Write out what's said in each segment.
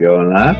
Going live?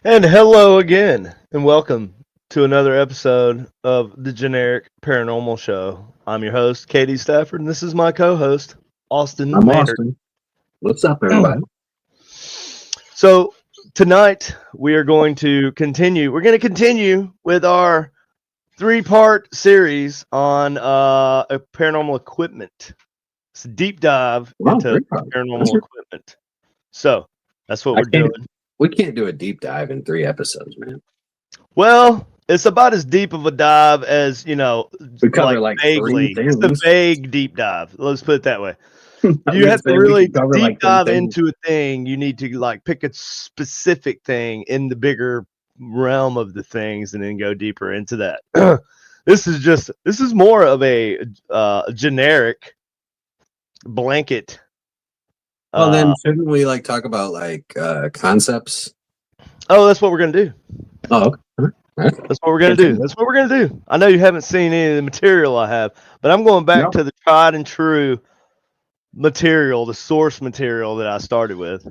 And hello again, and welcome to another episode of the Generic Paranormal Show. I'm your host, Katie Stafford, and this is my co-host, Austin I'm Maynard. Austin. What's up, everybody? So tonight we are going to continue. We're going to continue with our three-part series on paranormal equipment. It's a deep dive into paranormal equipment. So that's what we're doing. We can't do a deep dive in 3 episodes, man. Well, it's about as deep of a dive as, we cover like vaguely. 3 things. It's a vague deep dive. Let's put it that way. You You have to really deep dive into a thing. You need to pick a specific thing in the bigger realm of the things and then go deeper into that. This is more of a generic blanket. Well, then shouldn't we talk about concepts? Oh, that's what we're gonna do. Oh, okay. That's what we're gonna do. That's what we're gonna do. I know you haven't seen any of the material I have, but I'm going back to the tried and true material, the source material that I started with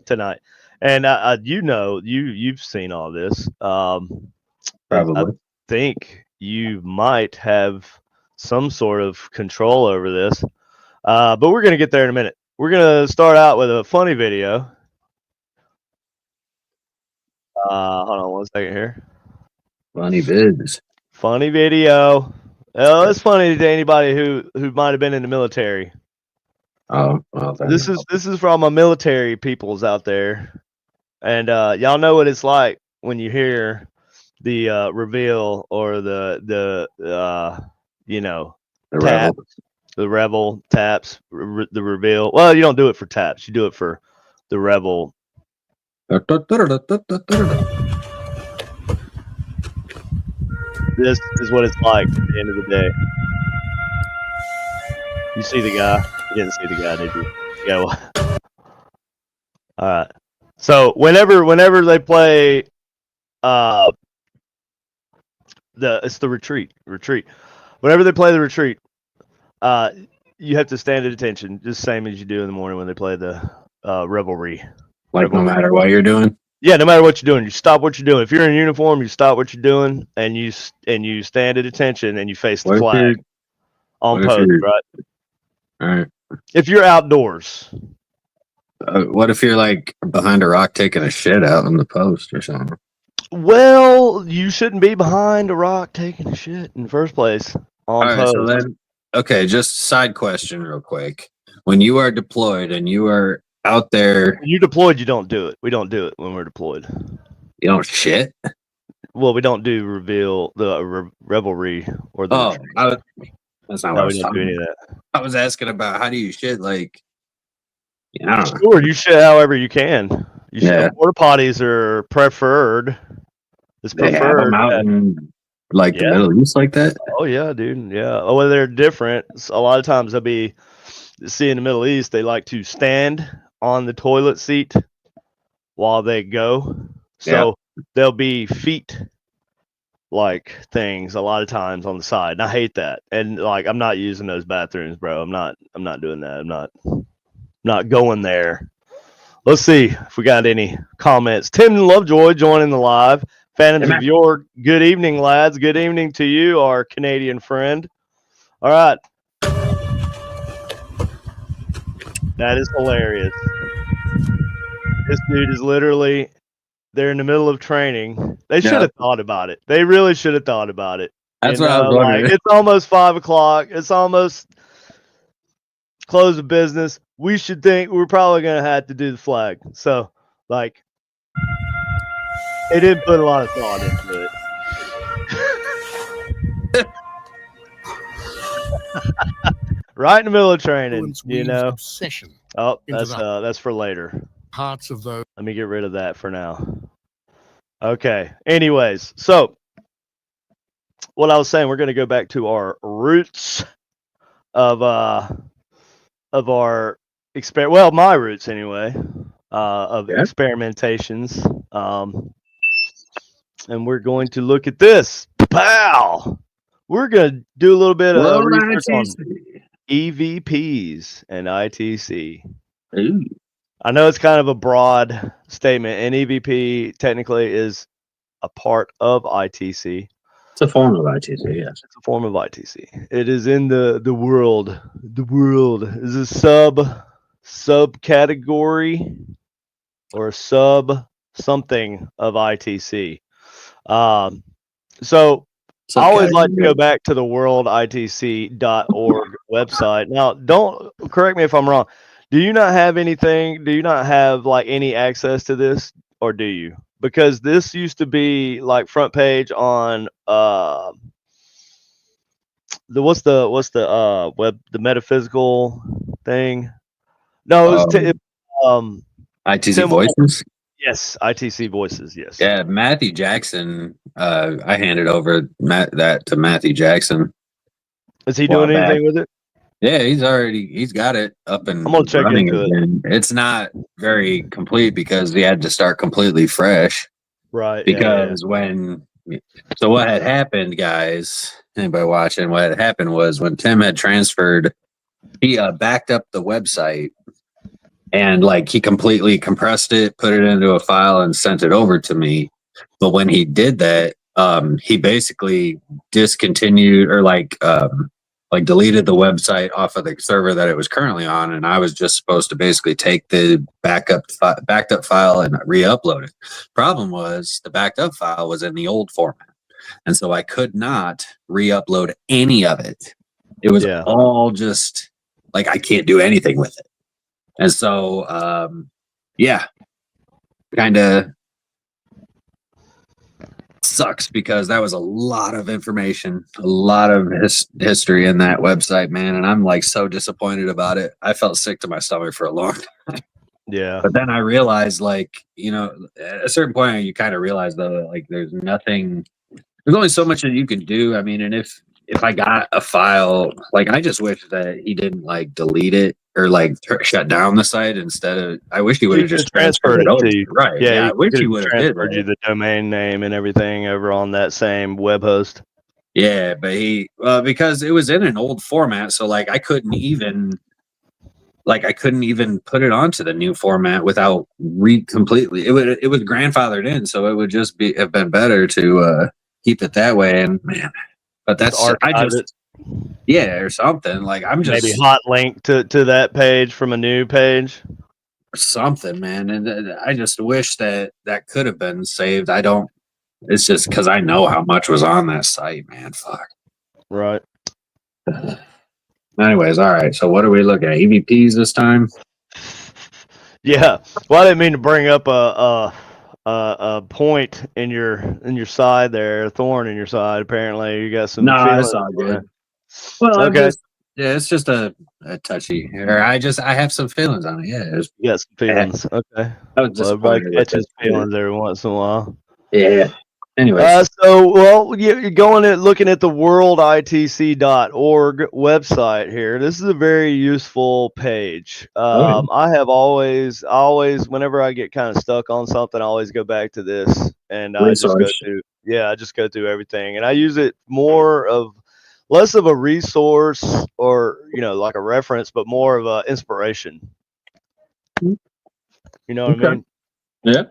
tonight. And you've seen all this. Probably. I think you might have some sort of control over this, but we're gonna get there in a minute. We're gonna start out with a funny video. Hold on 1 second here. Funny biz. Funny video. Oh, it's funny to anybody who might have been in the military. Oh, well, this is from my military peoples out there, and y'all know what it's like when you hear the reveal or the taps, the rebel taps, the reveal. Well, you don't do it for taps. You do it for the rebel. This is what it's like at the end of the day. You see the guy? You didn't see the guy, did you? Yeah. All right. So whenever they play, it's the retreat. Whenever they play the retreat, you have to stand at attention, just same as you do in the morning when they play the revelry. No matter what you're doing. Yeah, no matter what you're doing, you stop what you're doing. If you're in uniform, you stop what you're doing, and you stand at attention, and you face the flag on post, right? All right. If you're outdoors. What if you're behind a rock taking a shit out on the post or something? Well, you shouldn't be behind a rock taking a shit in the first place on post. So then, okay, just side question real quick. When you are deployed and you are out there... When you're deployed, you don't do it. We don't do it when we're deployed. You don't shit? Well, we don't do reveal the revelry or the... That's not what I was talking about. Any of that. I was asking about how do you shit, I don't know. Sure, you shit however you can. Porta potties are preferred. It's preferred. They have them out in the Middle East like that? Oh, yeah, dude. Yeah. Oh, well, they're different. A lot of times in the Middle East, they like to stand on the toilet seat while they go. So there'll be feet things a lot of times on the side, and I hate that. And I'm not using those bathrooms, bro. I'm not doing that. I'm not going there. Let's see if we got any comments. Tim Lovejoy joining the live. Phantoms of your good evening, lads. Good evening to you, our Canadian friend. All right. That is hilarious. This dude is literally, they're in the middle of training. They should have thought about it. They really should have thought about it. That's what I was wondering. It's almost 5 o'clock. It's almost close the business. We should think we're probably gonna have to do the flag. So like, they didn't put a lot of thought into it. Right in the middle of training, obsession. Oh, that's for later. Parts of those. Let me get rid of that for now. Okay. Anyways, so what I was saying, we're going to go back to our roots of our my roots anyway, of experimentations. And we're going to look at this. Pow! We're going to do a little bit of research on EVPs and ITC. Ooh. I know it's kind of a broad statement, and EVP technically is a part of ITC. It's a form of ITC, yes. It's a form of ITC. It is in the world. The world is a subcategory or a something of ITC. So I always like to go back to the worlditc.org website. Now, don't correct me if I'm wrong. Do you not have anything? Do you not have like any access to this, or do you? Because this used to be like front page on what's the web, the metaphysical thing? No, it was ITC Voices. Yes, ITC Voices. Yes. Yeah, Matthew Jackson. I handed over that to Matthew Jackson. Is he doing anything with it? Yeah, he's got it up and I'm gonna check running into again. It's not very complete because he had to start completely fresh. Right. Because so what had happened, guys, anybody watching, what had happened was when Tim had transferred, he backed up the website and like he completely compressed it, put it into a file and sent it over to me. But when he did that, he basically discontinued or like deleted the website off of the server that it was currently on, and I was just supposed to basically take the backed up file and re-upload it. Problem was the backed up file was in the old format, and so I could not re-upload any of it. It was all just like I can't do anything with it, and so kind of sucks because that was a lot of information, a lot of history in that website, man, and I'm like so disappointed about it. I felt sick to my stomach for a long time. Yeah. But then I realized, like, at a certain point you kind of realize though, like there's only so much that you can do. I mean, and if I got a file, like I just wish that he didn't like delete it or like shut down the site instead of. I wish he would have just transferred it over to you. Right? Yeah, I wish he would have transferred you the domain name and everything over on that same web host. Yeah, but because it was in an old format, so like I couldn't even put it onto the new format without completely. It was grandfathered in, so it would just have been better to keep it that way. And man. But that's or something like I'm just maybe hot link to that page from a new page or something, man. And I just wish that could have been saved. I don't. It's just because I know how much was on that site, man. Fuck. Right. Anyways, all right. So what are we looking at? EVPs this time? Yeah. Well, I didn't mean to bring up a point in your side there, a thorn in your side. Apparently, you got some. No, that's all good. Well, okay. It's just a touchy. Or I have some feelings on it. Yeah, you got some feelings. Okay. Everybody catches feelings every once in a while. Yeah. Anyway, you're looking at the worlditc.org website here. This is a very useful page. I have always, whenever I get kind of stuck on something, I always go back to this, and I just go through everything, and I use it less of a resource or like a reference, but more of a inspiration. You know what I mean? Yeah.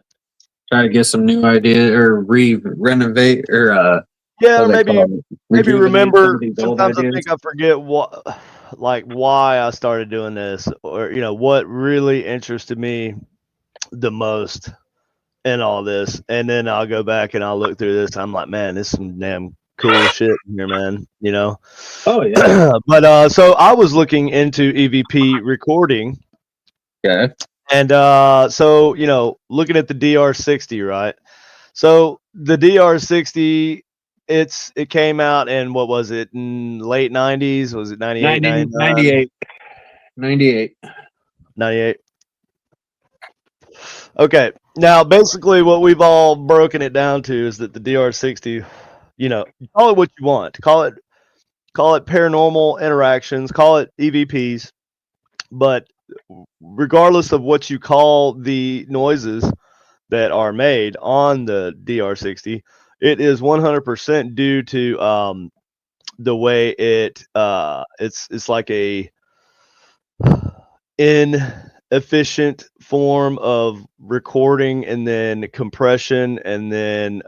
Try to get some new idea or renovate or maybe remember. Sometimes I think I forget why I started doing this, or what really interested me the most in all this, and then I'll go back and I'll look through this. I'm like, man, this is some damn cool shit here, man. You know. Oh yeah. But so I was looking into EVP recording, Okay. and so looking at the DR60, right? So the DR60, it came out in, what was it, in late 90s? Was it 98, 99? 98. 98. 98. Okay. Now, basically, what we've all broken it down to is that the DR60, call it what you want. Call it paranormal interactions, call it EVPs, but regardless of what you call the noises that are made on the DR60, it is 100% due to the way it's like a inefficient form of recording, and then compression, and then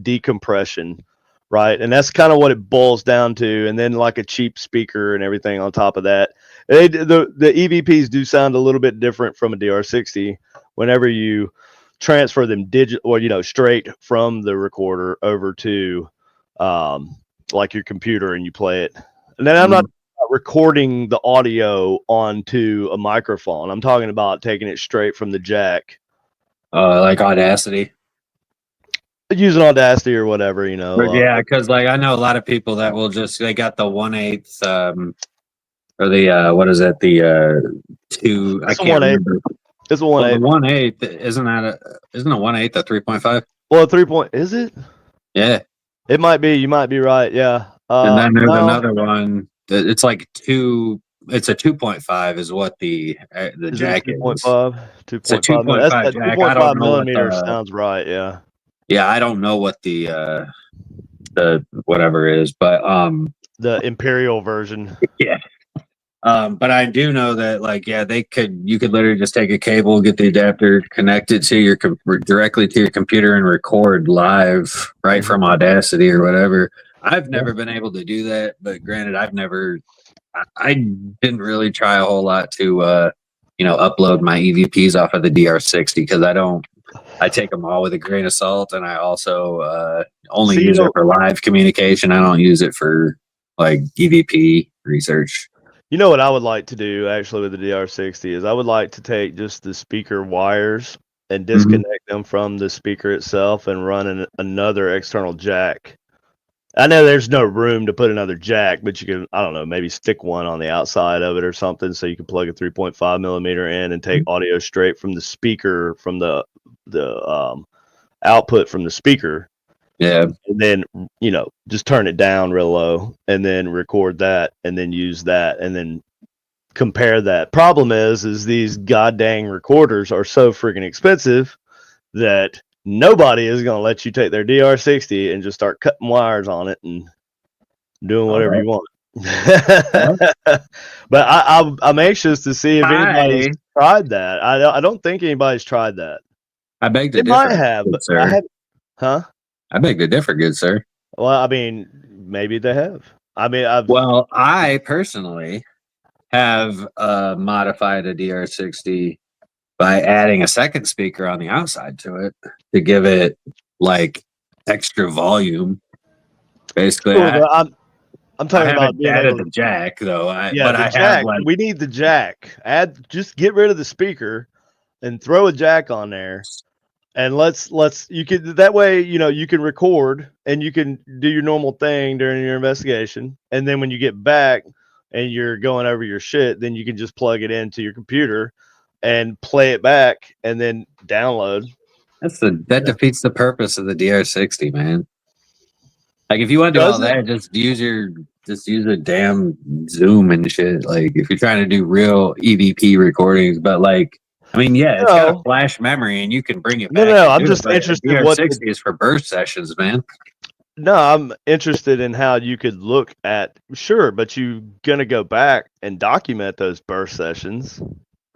decompression, right? And that's kind of what it boils down to. And then like a cheap speaker and everything on top of that. The EVPs do sound a little bit different from a DR60 whenever you transfer them digital, or straight from the recorder over to like your computer, and you play it. And then I'm not recording the audio onto a microphone. I'm talking about taking it straight from the jack. Like Audacity. Using Audacity or whatever, But yeah, because like I know a lot of people that will they got the 1/8 or the what is it, the 2, I can't remember. It's a 1/8. Well, the 1/8 isn't a 1/8 a 3.5? Well, 3 point, is it? Yeah. It might be. You might be right. Yeah. And then there's another one. It's like 2. It's a 2.5 is what the jack is. 2.5. 2.5. It's a 2.5 jack. I don't know what millimeter sounds right. Yeah. Yeah, I don't know what the whatever is, but the Imperial version. Yeah. But I do know that, like, yeah, you could literally just take a cable, get the adapter, connect it to your directly to your computer, and record live right from Audacity or whatever. I've never been able to do that, but granted, I didn't really try a whole lot to upload my EVPs off of the DR60 because I take them all with a grain of salt, and I also only use it for live communication. I don't use it for like EVP research. You know what I would like to do actually with the DR60 is I would like to take just the speaker wires and disconnect them from the speaker itself and run another external jack. I know there's no room to put another jack, but you can, I don't know, maybe stick one on the outside of it or something, so you can plug a 3.5 millimeter in and take audio straight from the speaker, from the output from the speaker. Yeah. And then, just turn it down real low and then record that and then use that and then compare that. Problem is these goddamn recorders are so freaking expensive that nobody is going to let you take their DR60 and just start cutting wires on it and doing whatever you want. But I'm anxious to see if anybody's tried that. I don't think anybody's tried that. I beg to differ. It might have, but sir. Huh? I beg to differ, good sir. Well, I mean, maybe they have. I mean, I personally have modified a DR60 by adding a second speaker on the outside to it to give it like extra volume. Basically, I'm talking about added the jack though. We need the jack. Just get rid of the speaker and throw a jack on there. And you can, that way, you can record and you can do your normal thing during your investigation. And then when you get back and you're going over your shit, then you can just plug it into your computer and play it back and then download. That defeats the purpose of the DR60, man. Like if you want to do all that, just use a damn Zoom and shit. Like if you're trying to do real EVP recordings, but like, I mean, yeah, it's got a flash memory and you can bring it back. No, I'm just interested. DR60 is for burst sessions, man. No, I'm interested in how you could look at, sure, but you're gonna go back and document those burst sessions.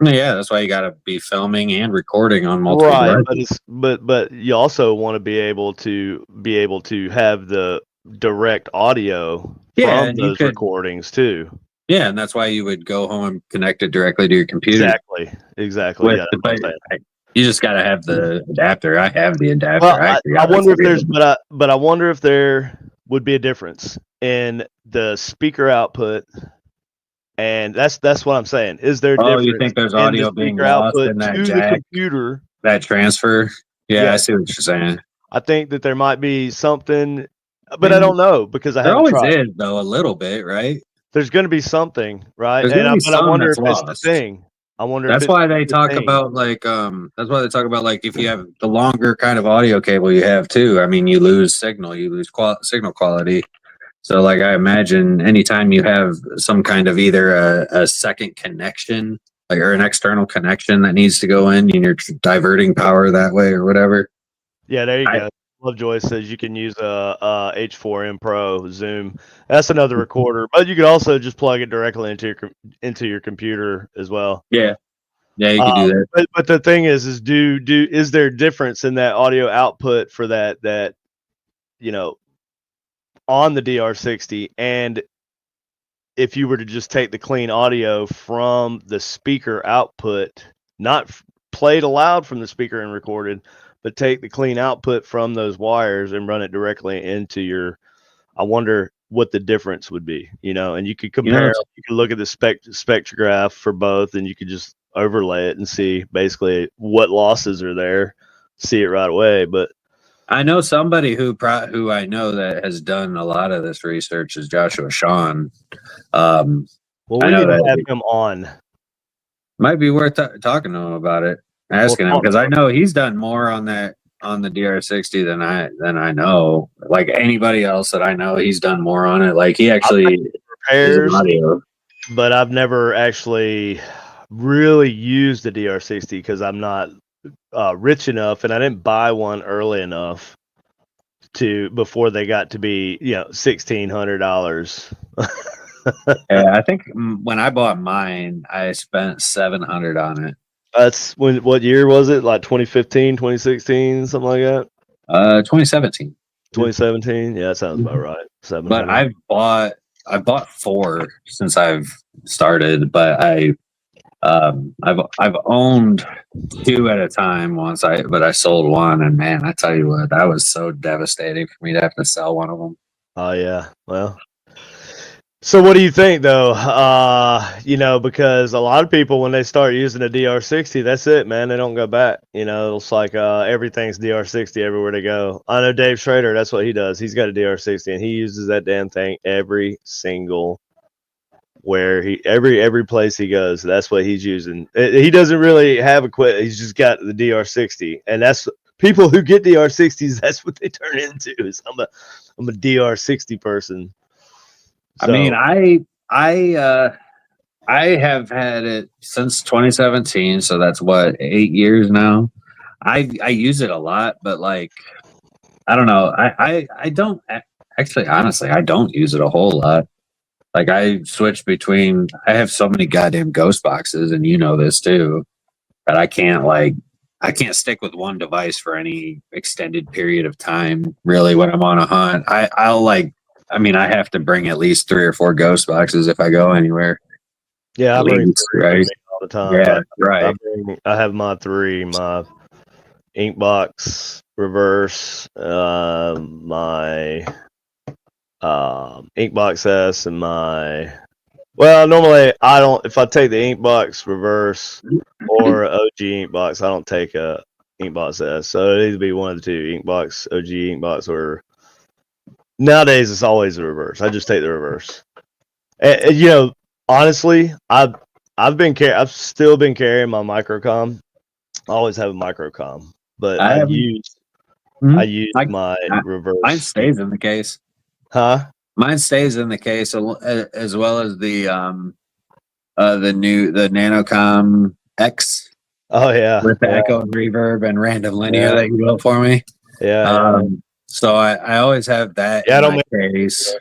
Yeah, that's why you got to be filming and recording on multiple devices. But you also want to be able to have the direct audio from those recordings too. Yeah, and that's why you would go home and connect it directly to your computer. Exactly. You just got to have the adapter. I have the adapter. Well, I forgot wonder if to there's, get it. but I wonder if there would be a difference in the speaker output, and that's what I'm saying. Is there a Oh, you difference think there's in the audio being speaker lost output in that to the jack, computer? that transfer? Yeah, Yeah. I see what you're saying. I think that there might be something, but I And don't know because I there haven't always tried. is, though, a little bit, right? There's going to be something, right? There's gonna be But I some wonder that's if it's the lost. thing. I wonder if That's it's why they the talk thing. about that's why they talk about like if you have the longer kind of audio cable you have too. I mean, you lose signal, you lose signal quality. So like I imagine anytime you have some kind of either a second connection, like or an external connection that needs to go in, and you're diverting power that way or whatever. Yeah, there you I- go. Lovejoy says you can use a H4n Pro Zoom. That's another recorder, but you could also just plug it directly into your computer as well. Yeah, yeah, you could do that. But the thing is is there a difference in that audio output for that you know on the DR60, and if you were to just take the clean audio from the speaker output, not played aloud from the speaker and recorded, but take the clean output from those wires and run it directly into your, I wonder what the difference would be, and you could compare, you could look at the spectrograph for both, and you could just overlay it and see basically what losses are there, see it right away. But I know somebody who I know that has done a lot of this research is Joshua Shawn. Well, we need to have him on. Might be worth talking to him about it, asking him, because I know he's done more on the DR60 than I know. Like anybody else that I know, he's done more on it. Like he actually repairs, audio. But I've never actually really used the DR60 because I'm not rich enough, and I didn't buy one early enough before they got to be $1,600. Yeah, I think when I bought mine, I spent $700 on it. That's what year was it? Like 2015, 2016, something like that? 2017. 2017? Yeah, that sounds about right. 700. But I've bought 4 since I've started, but I've owned 2 at a time but I sold one, and man, I tell you what, that was so devastating for me to have to sell one of them. Oh yeah. Well, so what do you think though? Because a lot of people, when they start using a DR60, that's it, man. They don't go back. It's like everything's DR60 everywhere they go. I know Dave Schrader, that's what he does. He's got a DR60 and he uses that damn thing every single every place he goes. That's what he's using. He doesn't really have equipment. He's just got the DR60, and that's people who get DR60s. That's what they turn into. Is I'm a DR60 person. So, I mean, I have had it since 2017, so that's what 8 years now. I use it a lot, but like I don't know. I don't actually, honestly, I don't use it a whole lot. Like I switch between. I have so many goddamn ghost boxes, and you know this too, that I can't stick with one device for any extended period of time. Really, when I'm on a hunt, I have to bring at least 3 or 4 ghost boxes if I go anywhere. Yeah, I bring 3 right all the time. Yeah, right. I have my 3, my ink box reverse, my ink box S, and my. Well, normally I don't. If I take the ink box reverse or OG ink box, I don't take a ink box S. So it needs to be one of the two: ink box, OG ink box, or nowadays it's always the reverse. I just take the reverse. And, honestly, I've still been carrying my microcom. I always have a microcom, but I use my reverse. Mine stays in the case. Huh? Mine stays in the case as well as the Nanocom X. Oh yeah, with the echo and reverb and random linear that you built for me. Yeah. So I always have that in my case.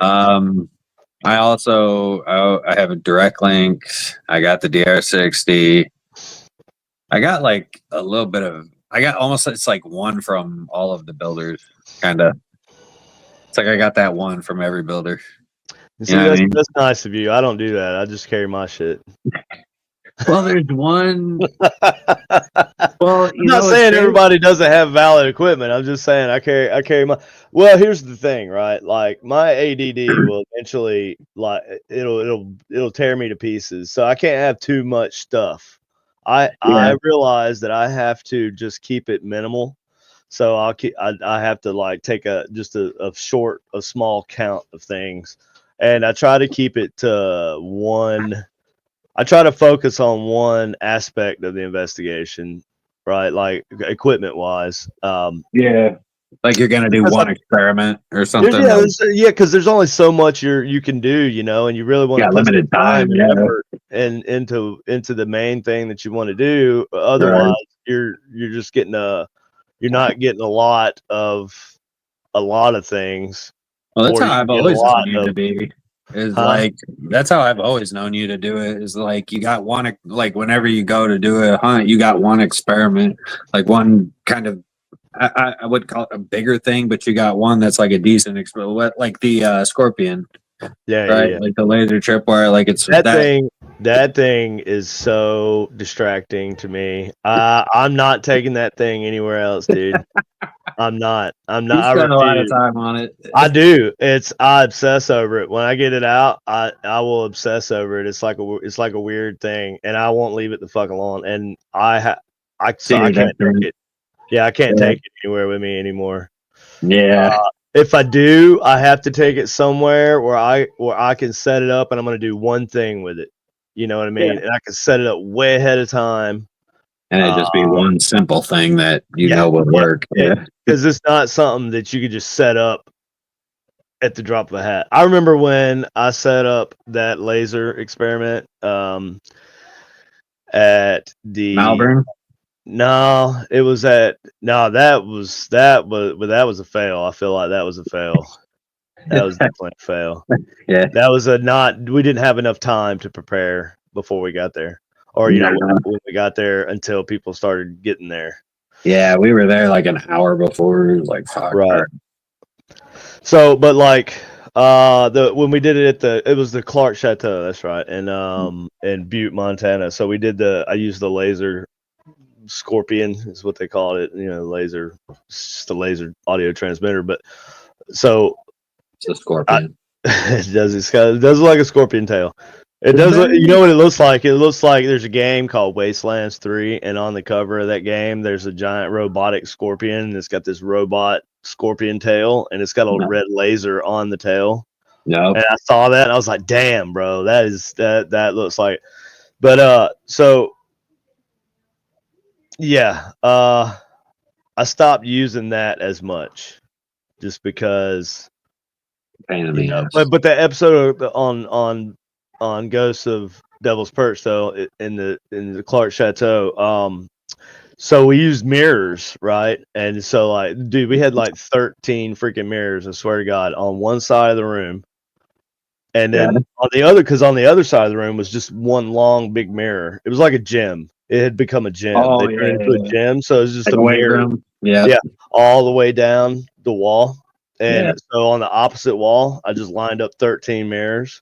I also I have a direct link. I got the DR60. I got like a little bit of. I got almost. It's like one from all of the builders, kind of. It's like I got that one from every builder. See, that's nice of you. I don't do that. I just carry my shit. Well, there's one. I'm Well, not saying everybody doesn't have valid equipment. I'm just saying I carry my. Well, here's the thing, right? Like my ADD will eventually it'll tear me to pieces. So I can't have too much stuff. I realize that I have to just keep it minimal. So I have to like take a small count of things, and I try to keep it to one. I try to focus on one aspect of the investigation, right? Like equipment wise. Yeah. Like you're gonna do Because one experiment or there's, something. because there's only so much you can do, and you really want to Got put some limited time time. and Yeah. effort into the main thing that you want to do. Otherwise, Right. you're just getting you're not getting a lot of things, Well, that's or how you I've get a always known lot you of to be. Is huh? like that's how I've always known you to do it. Is like you got one like whenever you go to do a hunt, you got one experiment, like one kind of I would call it a bigger thing, but you got one that's like a decent experiment, like the scorpion, right? Yeah. Like the laser tripwire, like it's that. That thing is so distracting to me. I'm not taking that thing anywhere else, dude. I'm not. You I spend a lot of refuse. time on it. I do. I obsess over it. When I get it out, I will obsess over it. It's like a weird thing, and I won't leave it the fuck alone. And so I Dude, can't that take thing. it. Yeah, I can't Yeah. take it anywhere with me anymore. Yeah. If I do, I have to take it somewhere where I can set it up, and I'm going to do one thing with it. You know what I Yeah. mean? And I can set it up way ahead of time. And it Uh, just be one simple thing that yeah, would work. Yeah. because it's not something that you could just set up at the drop of a hat. I remember when I set up that laser experiment at the Malvern. no, it was at no that was a fail. I feel like that was a fail. That was definitely a fail. Yeah. That was a not. We didn't have enough time to prepare before we got there, or No. when we got there until people started getting there. Yeah, we were there like an hour before. It was like fuck. Right. So, but like the when we did it at it was the Clark Chateau. That's right, in Butte, Montana. So we did I used the laser Scorpion is what they called it. Laser, it's just a laser audio transmitter. But so It's a scorpion. it does look like a scorpion tail. It does. You know what it looks like? It looks like there's a game called Wastelands 3, and on the cover of that game, there's a giant robotic scorpion. And it's got this robot scorpion tail, and it's got a red laser on the tail. No. And I saw that, and I was like, "Damn, bro, that looks like." But so yeah, I stopped using that as much, just because Pain in the ass. But the episode on Ghosts of Devil's Perch though in the Clark Chateau, so we used mirrors, right? And so like, dude, we had like 13 freaking mirrors, I swear to God, on one side of the room. And then on the other side of the room was just one long big mirror. It was like a gym. It had become a gym. Oh, They turned into a gym, so it was just like a a weight mirror. room. Yeah. Yeah, all the way down the wall. And Yeah. so on the opposite wall, I just lined up 13 mirrors,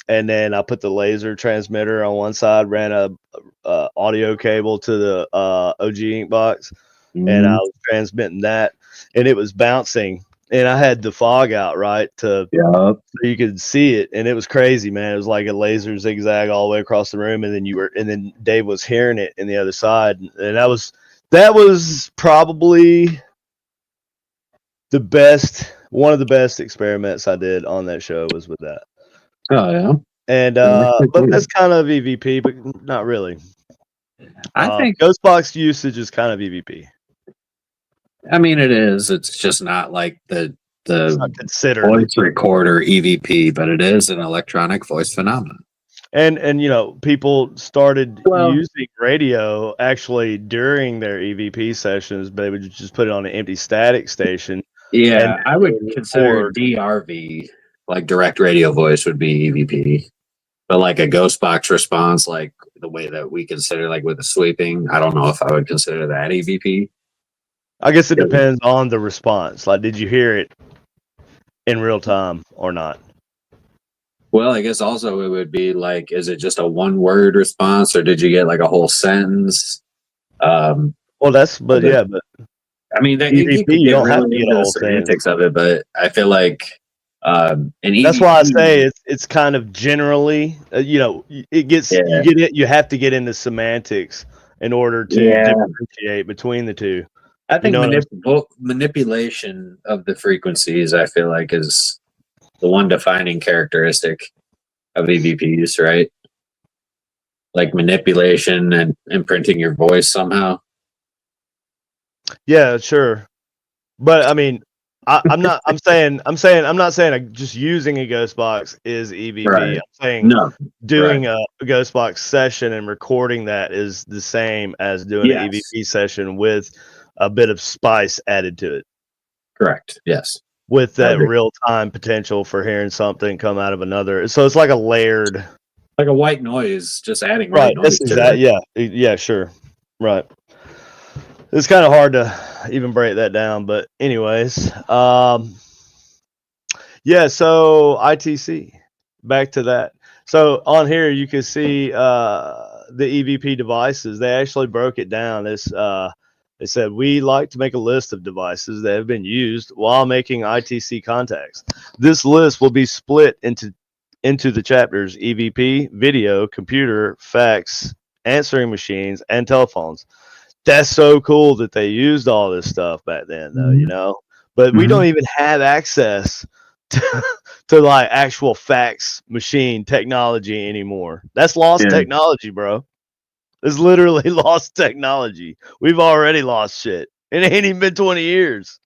and then I put the laser transmitter on one side, ran a audio cable to the OG ink box, and I was transmitting that, and it was bouncing. And I had the fog out right so you could see it, and it was crazy, man. It was like a laser zigzag all the way across the room, and then Dave was hearing it in the other side, and that was probably one of the best experiments I did on that show was with that. Oh yeah. And but that's kind of EVP, but not really. I think Ghostbox usage is kind of EVP. I mean it is. It's just not like the considered voice recorder EVP, but it is an electronic voice phenomenon. And people started using radio actually during their EVP sessions, but they would just put it on an empty static station. Yeah, I would consider DRV, like direct radio voice, would be EVP. But like a ghost box response, like the way that we consider, like with the sweeping, I don't know if I would consider that EVP. I guess it depends on the response. Like, did you hear it in real time or not? Well, I guess also it would be like, is it just a one word response or did you get like a whole sentence? Well, but I mean, you EVP, could you get don't have really to get into a the whole sentence. semantics of it, but I feel like an That's why I EVP, say it's kind of generally, it gets yeah, you get it. You have to get into semantics in order to yeah. differentiate between the two. I You think know what I'm manipulation of the frequencies, I feel like, is the one defining characteristic of EVPs, right? Like manipulation and imprinting your voice somehow. Yeah, sure. But I mean, I'm not. I'm not saying just using a ghost box is EVP. Right. I'm saying No. doing a ghost box session and recording that is the same as doing an Yes. EVP session with a bit of spice added to it, Correct. Yes. with I that agree. real time potential for hearing something come out of another. So it's like a layered. Like a white noise, just adding white Right. noise to That. it. Yeah. Yeah. Sure. Right. It's kind of hard to even break that down, but anyways, yeah. So ITC, back to that. So on here you can see the EVP devices. They actually broke it down. They said we like to make a list of devices that have been used while making ITC contacts. This list will be split into the chapters: EVP, video, computer, fax, answering machines, and telephones. That's so cool that they used all this stuff back then, though. But we don't even have access to like actual fax machine technology anymore. That's lost Yeah. technology, bro. It's literally lost technology. We've already lost shit. It ain't even been 20 years.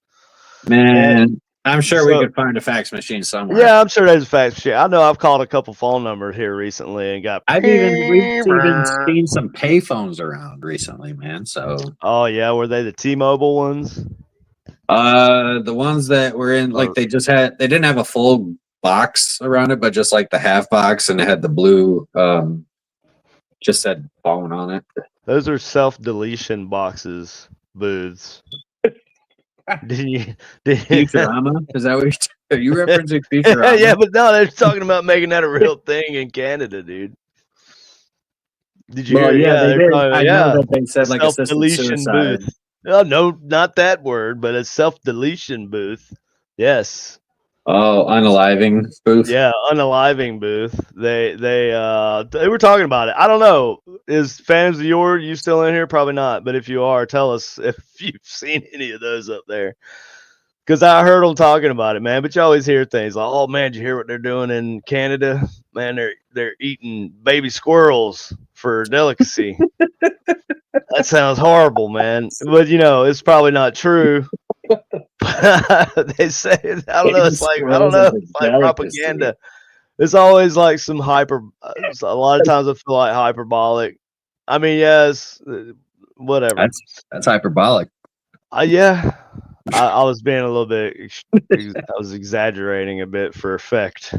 Man, I'm sure we So, could find a fax machine somewhere. yeah, I'm sure there's a fax machine. I know I've called a couple phone numbers here recently and got. We've even seen some payphones around recently, man. So Oh yeah, were they the T-Mobile ones? the ones that were in like they didn't have a full box around it, but just like the half box and it had the blue just said phone on it. Those are self-deletion boxes, booths. Did Futurama? Is that what are you referencing Futurama? Yeah, but no, they're talking about making that a real thing in Canada, dude. Did you Well, hear? yeah, Yeah, they they're did. talking about, I know that they said like assisted self-deletion suicide. booth. Oh, no, not that word, but a self-deletion booth. Yes. Oh, unaliving booth. Yeah, unaliving booth. They were talking about it. I don't know. Is fans of you still in here? Probably not. But if you are, tell us if you've seen any of those up there. Because I heard them talking about it, man. But you always hear things like, "Oh man, did you hear what they're doing in Canada? Man, they're eating baby squirrels for delicacy." That sounds horrible, man. But it's probably not true. They say I don't know. It's like I don't know. It's like propaganda. It's always like some hyper. A lot of times I feel like hyperbolic. I mean, yes, whatever. That's hyperbolic. Yeah. I was being a little bit. I was exaggerating a bit for effect.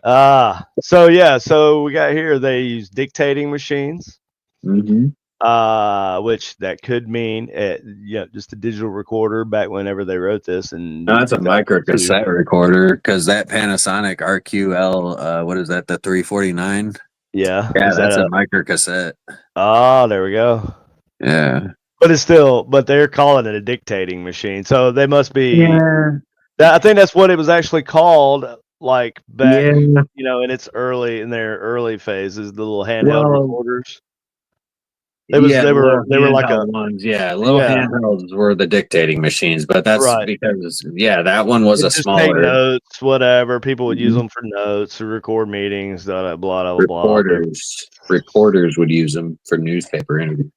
So yeah. So we got here. They use dictating machines. Mm-hmm. Which that could mean just a digital recorder back whenever they wrote this. And No, that's a micro cassette recorder because that Panasonic RQL, what is that? The 349. Yeah, Yeah, that's a micro cassette. Oh, there we go. Yeah, but they're calling it a dictating machine, so they must be. Yeah. I think that's what it was actually called, like back, Yeah. in their early phases, the little handheld recorders. They were like a ones. Yeah, little handhelds were the dictating machines, but that's Right. because that one was a just take smaller notes, whatever. People would use them for notes to record meetings, blah blah blah blah. reporters. Reporters would use them for newspaper interviews.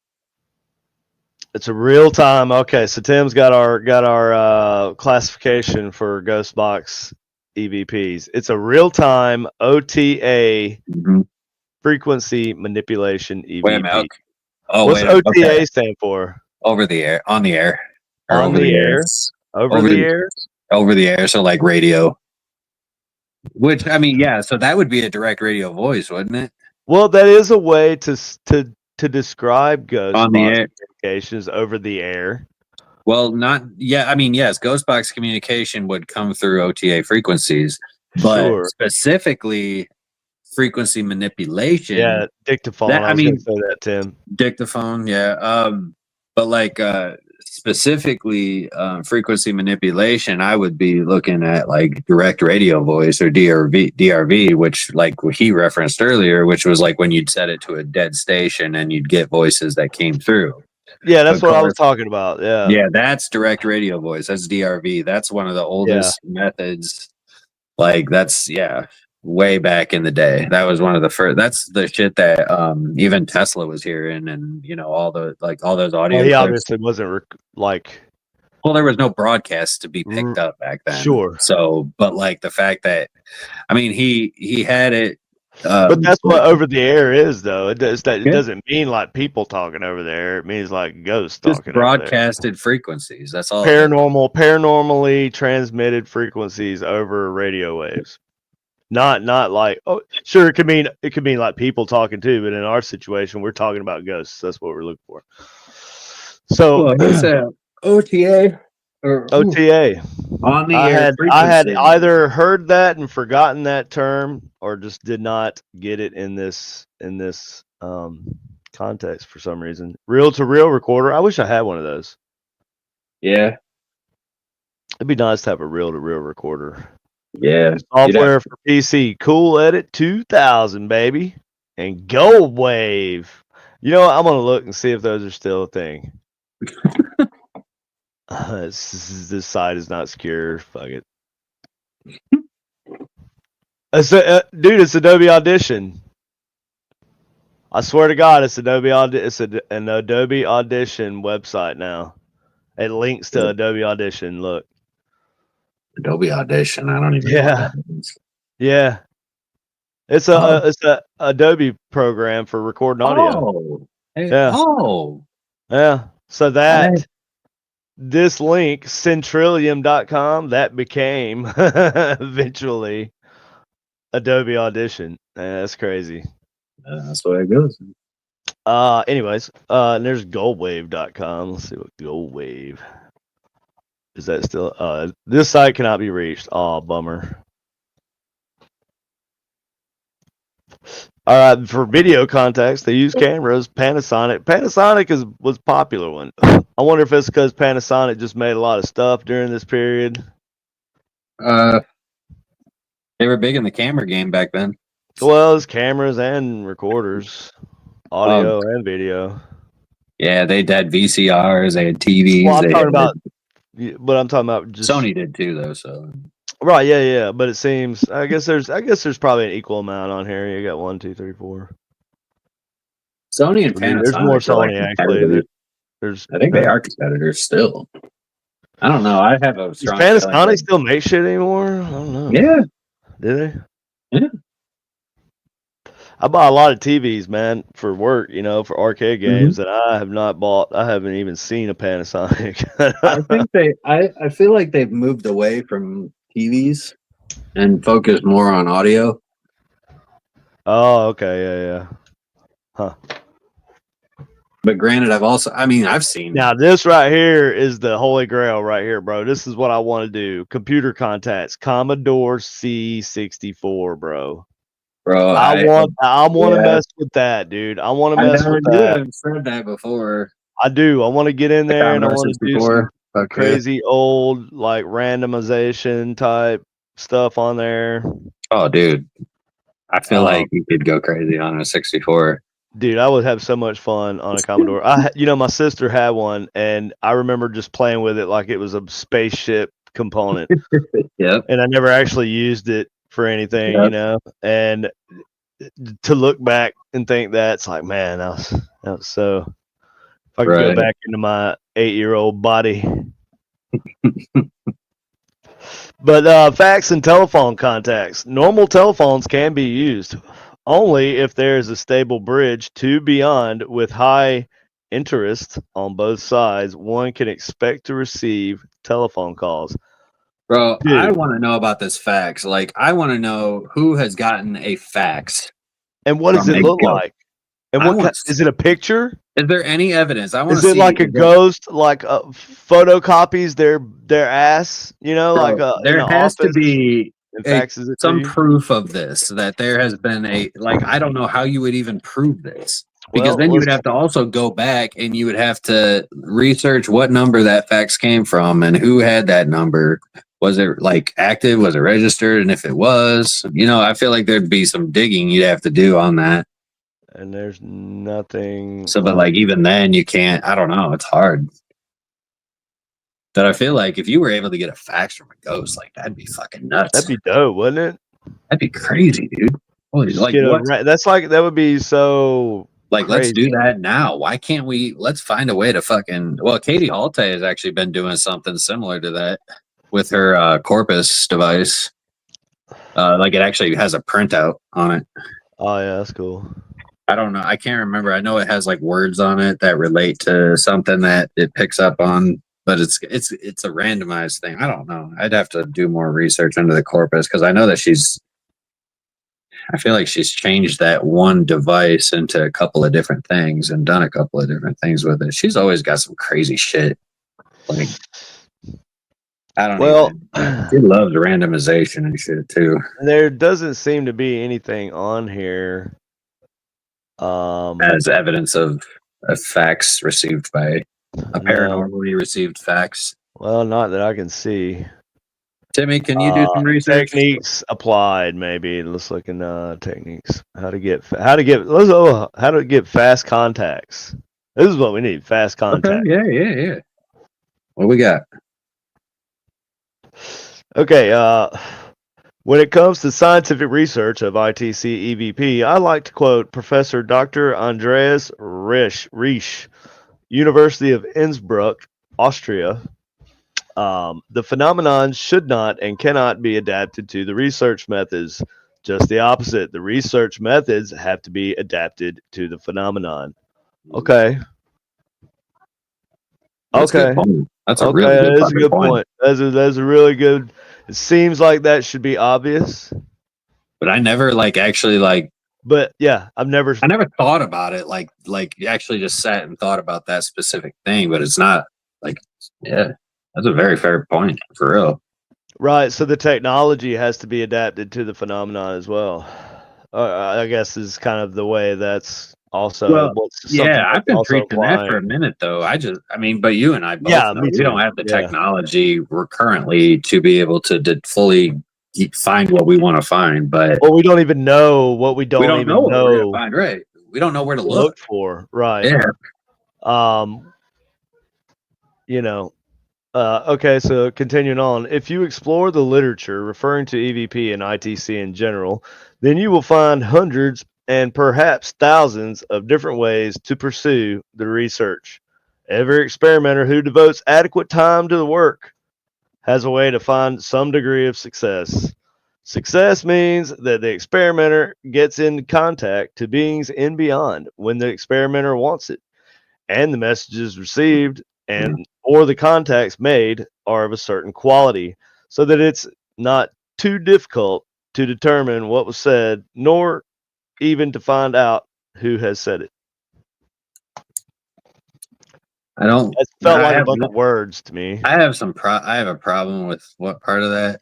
It's a real time. Okay, so Tim's got our classification for Ghost Box EVPs. It's a real time OTA frequency manipulation EVP. Wait a minute. Oh, what's OTA stand for? Over the air, on the air, or on the air, over the air, over the air. So like radio. Which I mean, yeah. So that would be a direct radio voice, wouldn't it? Well, that is a way to describe Ghost on Box the air communications over the air. Well, not yeah. I mean, yes, Ghost Box communication would come through OTA frequencies, But Sure. specifically frequency manipulation. Yeah, dictaphone. That I I was gonna mean say that, Tim. dictaphone, yeah. But like specifically frequency manipulation, I would be looking at like direct radio voice or DRV, which like what he referenced earlier, which was like when you'd set it to a dead station and you'd get voices that came through. Yeah, that's Of what I was course. talking about. Yeah. Yeah, that's direct radio voice. That's DRV. That's one of the oldest methods. Like that's way back in the day. That was one of the first. That's the shit that even Tesla was hearing, and all the all those Well, audio he clips. obviously wasn't like. Well, there was no broadcast to be picked up back then. Sure. So, but like the fact that, I mean, he had it. But that's what over the air is, though. It Yeah. doesn't mean like people talking over there. It means like ghosts Just talking. broadcasted frequencies. That's all. Paranormally transmitted frequencies over radio waves. Not like, oh, sure, it could mean like people talking too, but in our situation, we're talking about ghosts. That's what we're looking for. So It's a OTA or OTA. on the I air. had either heard that and forgotten that term, or just did not get it in this context for some reason. Reel to reel recorder. I wish I had one of those. Yeah. It'd be nice to have a reel to reel recorder. Yeah. Software for PC. Cool Edit 2000, baby. And Gold Wave. You know what? I'm going to look and see if those are still a thing. This site is not secure. Fuck it. Dude, it's Adobe Audition. I swear to God, it's Adobe It's an Adobe Audition website now. It links to Adobe Audition. Look. Adobe Audition. I don't even know what that means. Yeah. It's a Adobe program for recording audio. Yeah. So this link, Centrillium.com, that became eventually Adobe Audition. That's crazy. That's the way it goes. Anyways, and there's goldwave.com. Let's see what Goldwave. Is that still this site cannot be reached. Oh, bummer. All right, for video contacts, they use cameras. Panasonic. Panasonic was a popular one. I wonder if it's because Panasonic just made a lot of stuff during this period. They were big in the camera game back then. Well, it's cameras and recorders, audio and video. Yeah, they had VCRs, they had TVs. Well, I'm talking about just Sony did too, though. So right, yeah. But it seems I guess there's probably an equal amount on here. You got 1, 2, 3, 4. Sony and Panasonic. There's more Sony actually. I think they are competitors still. I don't know. I have a strong. Does Panasonic still make shit anymore? I don't know. Yeah. Do they? Yeah. I buy a lot of TVs, man, for work, for arcade games that I have not bought. I haven't even seen a Panasonic. I feel like they've moved away from TVs and focused more on audio. Oh, okay, yeah. Huh. But granted, I've seen. Now this right here is the holy grail right here, bro. This is what I want to do. Computer contacts, Commodore C64, bro. Bro, I want to mess with that, dude. I want to mess with that. I've said that before. I do. I want to get in there and I want to do some Okay. crazy old like randomization type stuff on there. Oh, dude, I feel like you could go crazy on a 64. Dude, I would have so much fun on a Commodore. My sister had one, and I remember just playing with it like it was a spaceship component. Yep. And I never actually used it for anything, And to look back and think that, it's like, man, that was so. If I could go back into my 8-year-old body. But fax and telephone contacts. Normal telephones can be used only if there is a stable bridge to beyond with high interest on both sides. One can expect to receive telephone calls. Bro, dude, I want to know about this fax. Like, I want to know who has gotten a fax. And what does it look like? And is it a picture? Is there any evidence? Is it like a ghost, like photocopies their ass? Bro, there has to be. and faxes it to some you. proof of this, that there has been I don't know how you would even prove this, because Well, then you would have to also go back and you would have to research what number that fax came from and who had that number. Was it like active? Was it registered? And if it was, I feel like there'd be some digging you'd have to do on that. And there's nothing. So, but like even then, you can't. I don't know. It's hard. But I feel like if you were able to get a fax from a ghost, like that'd be fucking nuts. That'd be dope, wouldn't it? That'd be crazy, dude. Holy, Just like get what? that's like that would be so. Like, let's crazy. do that now. Why can't we? Let's find a way to fucking. Well, Katie Halte has actually been doing something similar to that with her Corpus device. Like it actually has a printout on it. Oh yeah, that's cool. I don't know. I can't remember. I know it has like words on it that relate to something that it picks up on, but it's a randomized thing. I don't know. I'd have to do more research into the Corpus because I know that I feel like she's changed that one device into a couple of different things and done a couple of different things with it. She's always got some crazy shit. Like, I don't know. She loves randomization and shit too. There doesn't seem to be anything on here. As evidence of a fax received by a paranormally received fax. Well, not that I can see. Timmy, can you do some research? Techniques applied, maybe. Let's look in techniques. How to get fast contacts. This is what we need. Fast contacts. Okay, yeah. What we got? Okay. When it comes to scientific research of ITC EVP, I like to quote Professor Dr. Andreas Riesch, University of Innsbruck, Austria. The phenomenon should not and cannot be adapted to the research methods. Just the opposite. The research methods have to be adapted to the phenomenon. Okay. That's a really good point. That's a really good. It seems like that should be obvious. But I never But yeah, I never thought about it like actually just sat and thought about that specific thing. But it's not that's a very fair point for real. Right. So the technology has to be adapted to the phenomenon as well. I guess is kind of the way that's also. I've been preaching that for a minute though. But you and I both know we don't have the technology we're currently to be able to fully find what we want to find. But we don't even know what we don't even know. What we're gonna find, right? We don't know where to look for. Right. Yeah. Okay, so continuing on, if you explore the literature referring to EVP and ITC in general, then you will find hundreds and perhaps thousands of different ways to pursue the research. Every experimenter who devotes adequate time to the work has a way to find some degree of success. Success means that the experimenter gets in contact to beings in beyond when the experimenter wants it, and the messages received or the contacts made are of a certain quality, so that it's not too difficult to determine what was said, nor even to find out who has said it. It felt like a bunch of words to me. I have I have a problem with what part of that.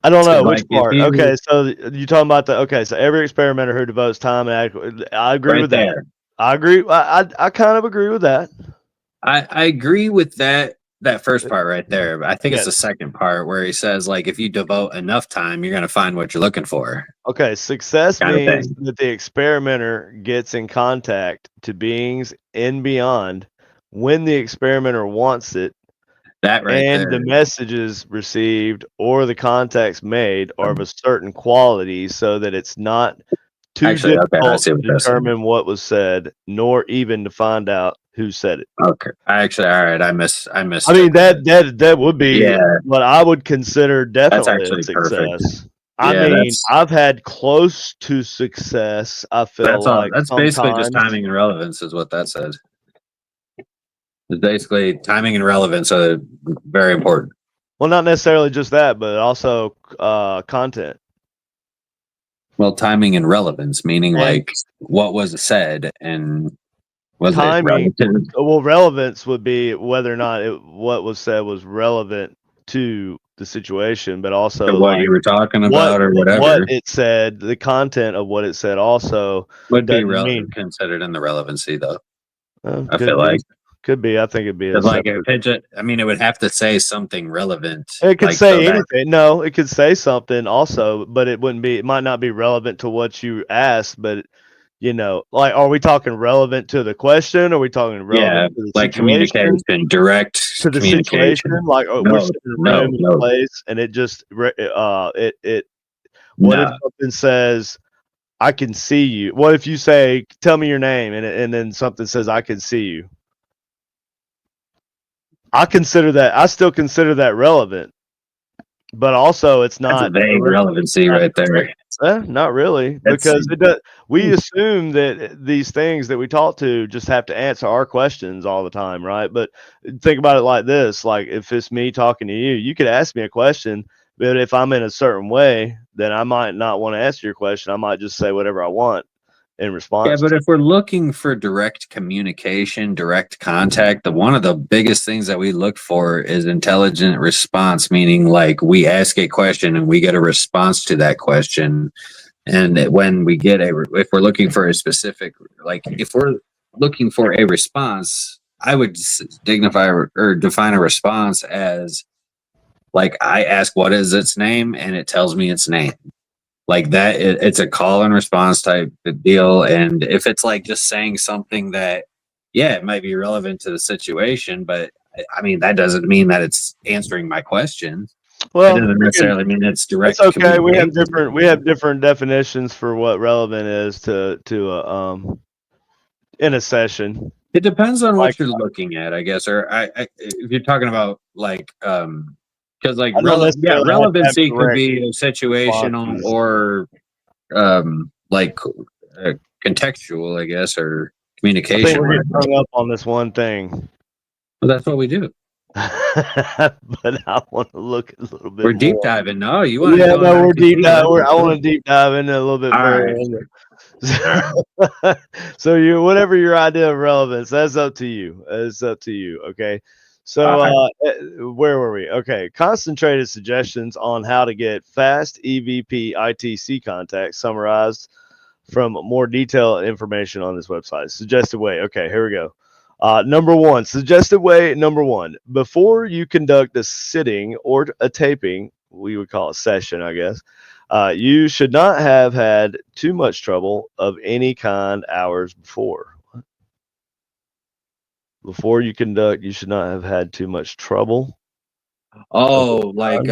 I don't know which part. Okay, so you're talking about so every experimenter who devotes time and I agree with that. I agree. I kind of agree with that. I agree with that first part right there. But I think it's the second part where he says, like, if you devote enough time, you're going to find what you're looking for. Okay, success means that the experimenter gets in contact to beings in beyond when the experimenter wants it. The messages received or the contacts made are of a certain quality, so that it's not too difficult to determine what was said, nor even to find out who said it. Okay. I missed. I mean, that would be what I would consider definitely a success. Perfect. I mean, I've had close to success. I feel that's basically just timing and relevance is what that says. It's basically timing and relevance are very important. Well, not necessarily just that, but also content. Well, timing and relevance, meaning like what was said and was timing. It relevant? Well, relevance would be whether or not what was said was relevant to the situation, but also Or what like you were talking what about or what whatever it said, the content of what it said also would be doesn't mean considered in the relevancy, though. I could feel be like. could be. I think it'd be a Because like if separate. I mean, it would have to say something relevant, It could like so say that anything. No, it could say something also, but it wouldn't be. It might not be relevant to what you asked, but like, are we talking relevant to the question? Are we talking relevant yeah, to the like situation? communication, direct To the situation, communication. like we're No, sitting in a room no, in a no, place, and it just it. What if no. something says, "I can see you"? What if you say, "Tell me your name," and then something says, "I can see you"? I still consider that relevant, but also it's That's a not vague direct. relevancy right there. Not really, That's because it does. We assume that these things that we talk to just have to answer our questions all the time, right? But think about it like this: like if it's me talking to you, you could ask me a question, but if I'm in a certain way, then I might not want to answer your question. I might just say whatever I want in yeah, response. but if we're looking for direct communication, direct contact, one of the biggest things that we look for is intelligent response, meaning like we ask a question and we get a response to that question. And when we get if we're looking for a specific, like if we're looking for a response, I would dignify or define a response as like I ask what is its name and it tells me its name. Like that, it's a call and response type of deal. And if it's like just saying something that, yeah, it might be relevant to the situation, but I mean, that doesn't mean that it's answering my question. It Well, doesn't necessarily mean it's it's direct okay. We have communication. different definitions for what relevant is to in a session. It depends on Like what you're looking at, I guess. Or if you're talking about like, because like, I don't yeah, necessarily have to have relevancy could direct be situational responses. or like contextual, I guess, or I think communication. we're Whatever. getting hung up on this one thing. Well, that's what we do. But I want to look a little bit We're deep more. diving. No, you want to Yeah, go no, back we're to deep deep. dive. I Cool. want to deep dive into a little bit All further. right. All right. So whatever your idea of relevance, that's up to you. It's up to you. Okay. So All right. where were we? Okay. Concentrated suggestions on how to get fast EVP ITC contacts summarized from more detailed information on this website. Suggested way. Okay, here we go. Number one, suggested way number one. Before you conduct a sitting or a taping, we would call it session, I guess, you should not have had too much trouble of any kind hours before. Before you conduct, you should not have had too much trouble. Oh, like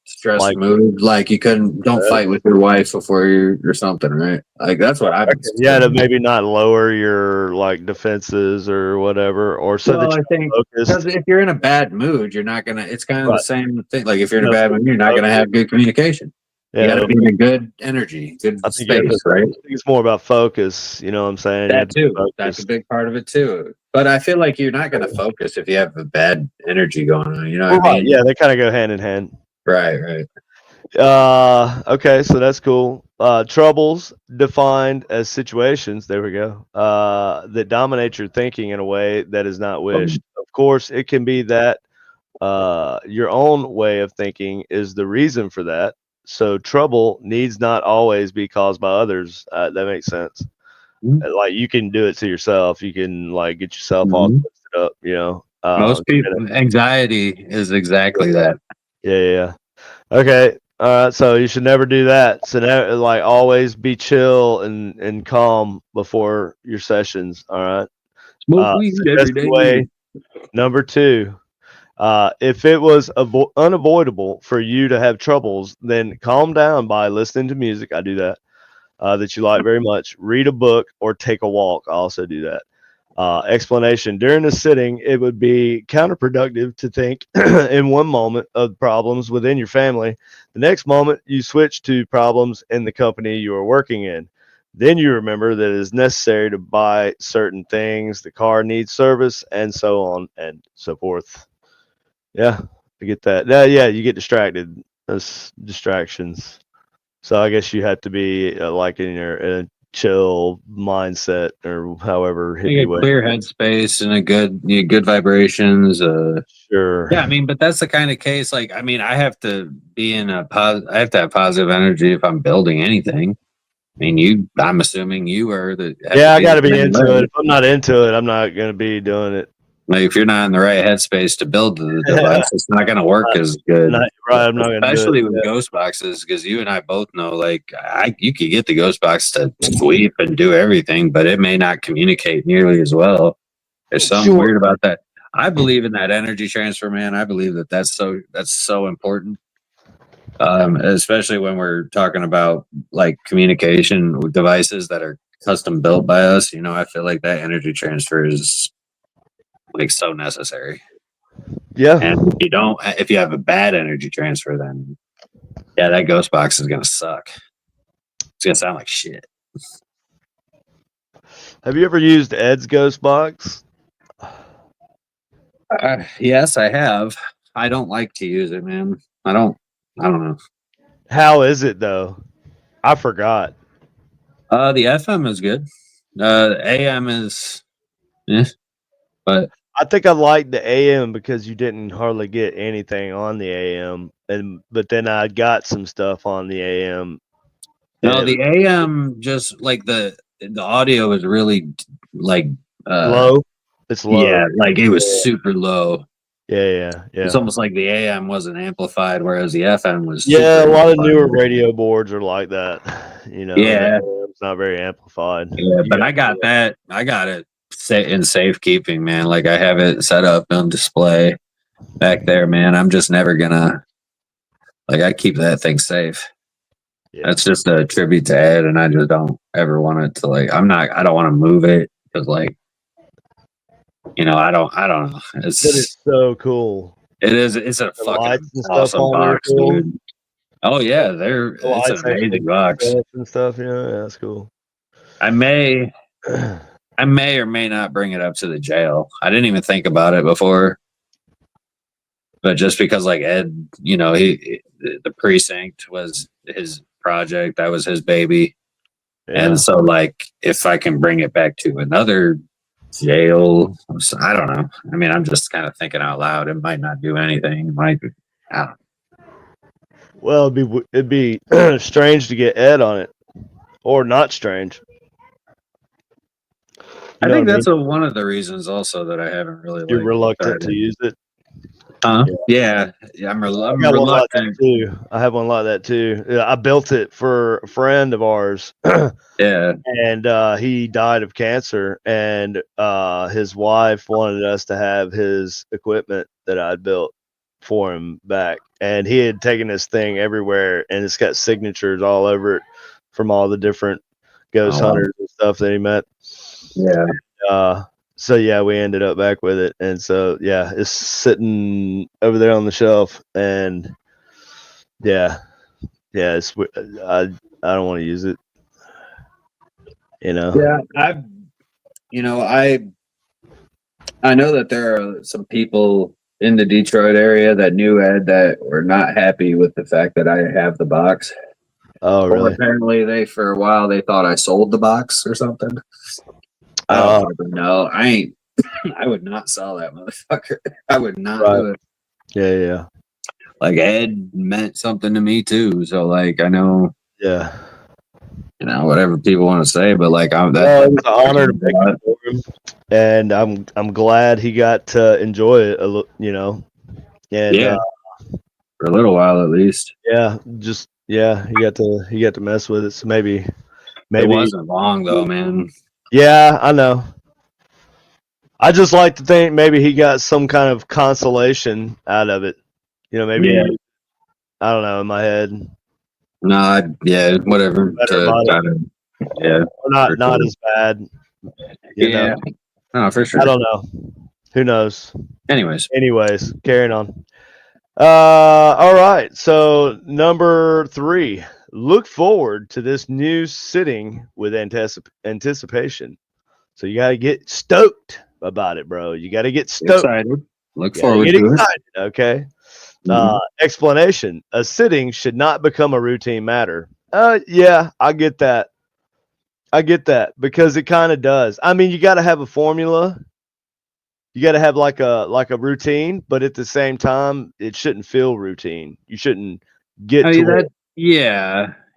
stress Like, mood, like you don't fight with your wife before you or something, right? Like that's what I've been yeah, to saying. maybe not lower your like defenses or whatever, or so that Well, I you're think because focused. if you're in a bad mood, you're not gonna. It's kind of the Right. same thing. Like if you're in a No, bad so mood, you're you're not gonna focused. have good communication. You got Yeah, to be in a good energy, good I think you have to. space, right? I think it's more about focus. You know what I'm saying? You have That to be too. That's a focused. big part of it too. But I feel like you're not gonna focus if you have a bad energy going on. You know what Well, I right. mean? Yeah, they kind of go hand in hand. Right, right. Okay, so that's cool. Troubles defined as situations. There we go. That dominate your thinking in a way that is not wished. Of course, it can be that your own way of thinking is the reason for that. So trouble needs not always be caused by others. That makes sense. Like you can do it to yourself. You can like get yourself all Mhm. twisted up. Most people, anxiety is exactly that. Yeah. Okay. All right. So you should never do that. So never, like always be chill and calm before your sessions. All right. Smoke weed every Suggested day. way number two. If it was unavoidable for you to have troubles, then calm down by listening to music. I do that. That you like very much. Read a book or take a walk. I also do that. Explanation. During the sitting, it would be counterproductive to think in one moment of problems within your family. The next moment, you switch to problems in the company you are working in. Then you remember that it is necessary to buy certain things, the car needs service, and so on and so forth. Yeah, I get that. Yeah, you get distracted. Those distractions. So I guess you have to be like in your chill mindset or however Like a hippie way. clear headspace and good vibrations. Sure. Yeah, I mean, but that's the kind of case. Like, I mean, I have to be in I have to have positive energy if I'm building anything. I mean, I'm assuming you are the. have Yeah, I be got to the be same into way. it. If I'm not into it, I'm not going to be doing it. Like, if you're not in the right headspace to build the device, it's not going to work as good. Right, I'm not going to do it. Especially with ghost boxes, because you and I both know, like, you could get the ghost box to sweep and do everything, but it may not communicate nearly as well. There's something weird about that. I believe in that energy transfer, man. I believe that's so important. Especially when we're talking about like communication devices that are custom built by us. You know, I feel like that energy transfer is like so necessary. Yeah. And if you have a bad energy transfer, then yeah, that ghost box is gonna suck. It's gonna sound like shit. Have you ever used Ed's Ghost Box? Yes, I have. I don't like to use it, man. I don't know. How is it though? I forgot. The FM is good. AM is, but I think I liked the AM because you didn't hardly get anything on the AM, but then I got some stuff on the AM. no, the AM just like the audio is really like Low. It's low. yeah, like it was super low. Yeah. It's almost like the AM wasn't amplified, whereas the FM was. Yeah, a super lot of amplified. newer radio boards are like that. You know, Yeah, it's not very amplified. yeah, but I got that. I got it in safekeeping, man. Like I have it set up on display back there, man. I'm just never gonna I keep that thing safe. Yeah. That's just a tribute to Ed, and I just don't ever want it to I don't want to move it because I don't know. But it's so cool. It's a The fucking lights and stuff awesome on there, box, cool. dude. Oh yeah, it's an amazing box. And stuff. Yeah, that's cool. I may or may not bring it up to the jail. I didn't even think about it before, but just because like Ed, the precinct was his project, that was his baby, and so like if I can bring it back to another jail, I don't know. I mean, I'm just kind of thinking out loud. It might not do anything. It might. I don't know. Well, it'd be strange to get Ed on it, or not strange. I think that's one of the reasons also that I haven't really. You're reluctant to use it. Yeah, I'm reluctant too. I have one like that too. I built it for a friend of ours. Yeah, and he died of cancer, and his wife wanted us to have his equipment that I'd built for him back, and he had taken this thing everywhere, and it's got signatures all over it from all the different ghost hunters and stuff that he met. Yeah. So yeah, we ended up back with it, and so yeah, it's sitting over there on the shelf, and yeah, it's I don't want to use it, Yeah, I know that there are some people in the Detroit area that knew Ed that were not happy with the fact that I have the box. Oh, really? Apparently, for a while they thought I sold the box or something. I don't fucking know. I would not sell that motherfucker. I would not do it. Yeah. Like Ed meant something to me too. So like I know. Yeah. Whatever people want to say, but like it was an honor to make it for him, and I'm glad he got to enjoy it a little, And for a little while at least. Yeah, he got to mess with it. So maybe it wasn't long though, man. Yeah, I know. I just like to think maybe he got some kind of consolation out of it. Maybe I don't know in my head. No, whatever. Or not as bad. You know? No, for sure. I don't know. Who knows? Anyways, carrying on. All right. So number 3, look forward to this new sitting with anticipation. So you got to get stoked about it, bro. You got to get stoked. Excited. Look forward to it. Okay. Mm-hmm. Explanation: a sitting should not become a routine matter. Yeah, I get that. I get that because it kind of does. I mean, you got to have a formula. You got to have like a routine, but at the same time, it shouldn't feel routine. You shouldn't get I to mean, it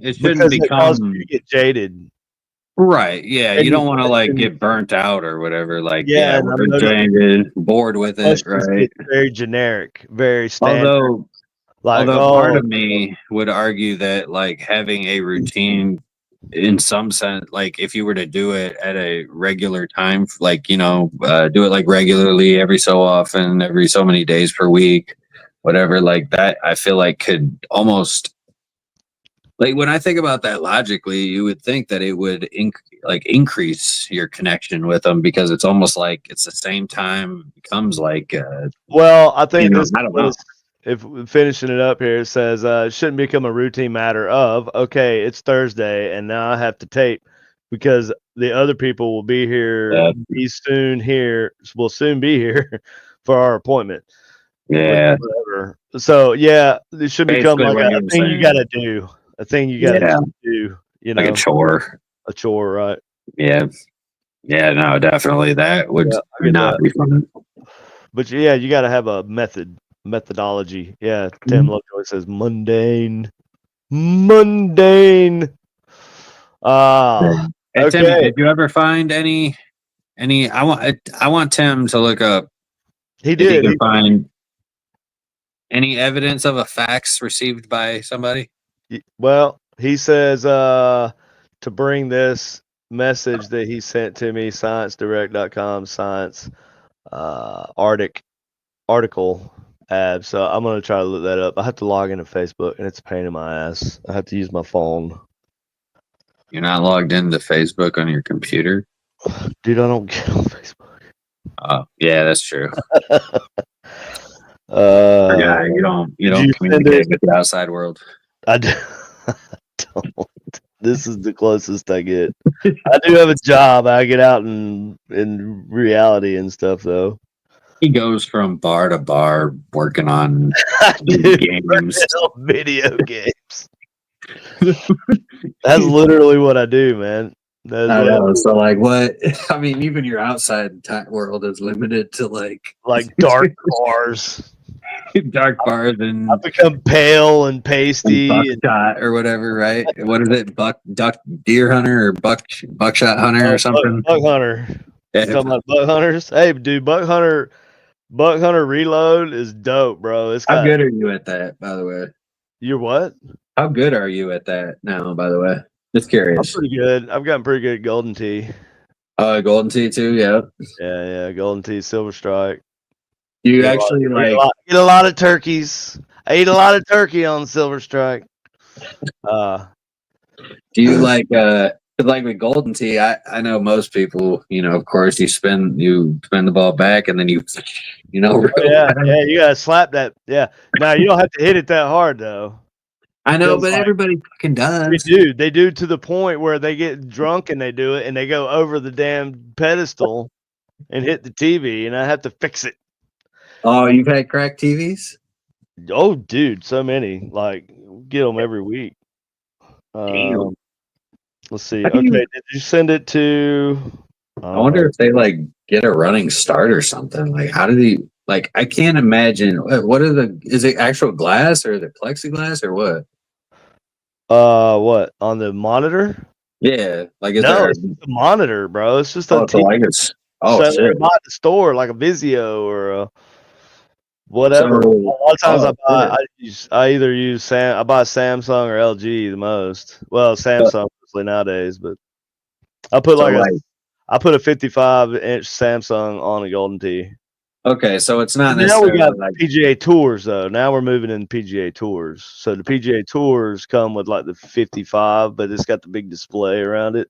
it shouldn't because it causes you become to get jaded. right. Yeah, And you you don't want to like and get burnt out or whatever. Like, yeah, yeah, and we're I'm noticing jaded, bored with it, questions right? get very generic, very standard. Although, Like, although part oh, of me would argue that like having a routine in some sense, like if you were to do it at a regular time, like, do it like regularly every so often, every so many days per week, whatever, like that, I feel like could almost like when I think about that logically, you would think that it would increase your connection with them because it's almost like it's the same time becomes like well, I think this I don't know. is if finishing it up here, it says it shouldn't become a routine matter of okay, it's Thursday and now I have to tape because the other people will be here, Uh, will soon be here for our appointment. yeah, Whatever. So yeah, it should become basically like what a you were thing you saying. got to do, a thing you got to Yeah, do. You like a know, chore. a chore, right? Yeah, yeah, no, definitely that would Yeah, I get not that. be fun. But yeah, you got to have a methodology. Yeah, Tim Lovejoy says mundane. Yeah. Ah, Hey Timmy, okay. did you ever find any? I want Tim to look up He if he did. can find any evidence of a fax received by somebody. Well, he says to bring this message that he sent to me, sciencedirect.com, science article ad. So I'm gonna try to look that up. I have to log into Facebook, and it's a pain in my ass. I have to use my phone. You're not logged into Facebook on your computer. Dude, I don't get on Facebook. Oh, yeah, that's true. Uh, Yeah, you did you don't send it? communicate with the outside world. I do, I don't. This is the closest I get. I do have a job. I get out in reality and stuff, though. He goes from bar to bar working on I do games. video games. That's literally what I do, man. That's I what I know. do. So, like, what? I mean, even your outside world is limited to like Like dark cars. dark bars I and become pale and pasty and buckshot or whatever, right? What is it? Deer hunter or buckshot hunter or something? buck hunter. You Yeah. talking about buck hunters? Hey, dude, buck hunter reload is dope, bro. It's How got good are you at that, by the way? you're what? How good are you at that now, by the way? Just I'm curious. pretty good. I've gotten pretty good at Golden Tee. Golden Tee too, yeah. Yeah, Golden Tee, Silver Strike. You actually like Eat a lot of turkeys. I eat a lot of turkey on Silver Strike. do you like 'cause like with Golden Tee, I know most people, of course you spin the ball back and then Oh, real yeah, fast. you gotta slap that. Yeah. Now you don't have to hit it that hard though. I know, 'Cause, but like, everybody fucking does. they do to the point where they get drunk and they do it and they go over the damn pedestal and hit the TV and I have to fix it. Oh, you've had cracked TVs? Oh, dude, so many. Like, get them every week. Damn. Let's see. How do Okay, you did you send it to? I I don't wonder know. if they like get a running start or something. Like, how do they? Like, I can't imagine. What are the? Is it actual glass or is it plexiglass or what? What on the monitor? Yeah, like is No, there? it's just a monitor, bro. It's just a Oh, so TV like it's. Oh so shit. they buy at the store, like a Vizio or a whatever. A So lot of times oh shit. I either use I buy Samsung or LG the most. Well, Samsung mostly nowadays, but I put So like a like 55-inch Samsung on a Golden Tee. okay, so it's not Now we got necessarily like PGA Tours though. Now we're moving in PGA Tours. So the PGA Tours come with like the 55, but it's got the big display around it.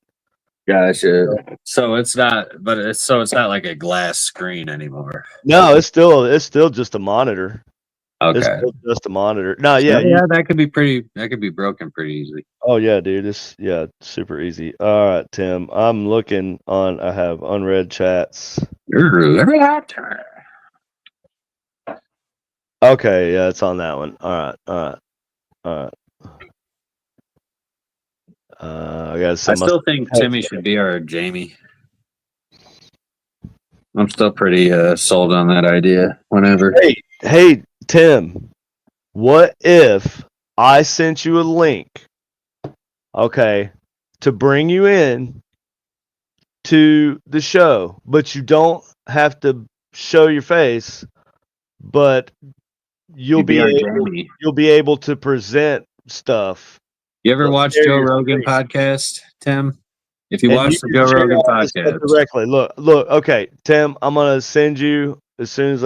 gotcha. So it's not, but it's not like a glass screen anymore. No, it's still just a monitor. It's Okay. still just a monitor. No, So yeah, yeah, that could be pretty. That could be broken pretty easily. oh yeah, dude. Super easy. All right, Tim. I'm looking on. I have unread chats. Okay, yeah, it's on that one. All right. I gotta I send my still think Timmy should be our Jamie. I'm still pretty sold on that idea. Whenever. Hey, Tim, what if I sent you a link, okay, to bring you in to the show, but you don't have to show your face, but you'll You'd be be our able, Jamie. you'll be able to present stuff. You ever Look, watch share Joe your Rogan screen. podcast, Tim? If you And you watch the can Joe share Rogan all this stuff podcast, directly. Look, okay, Tim, I'm gonna send you as soon as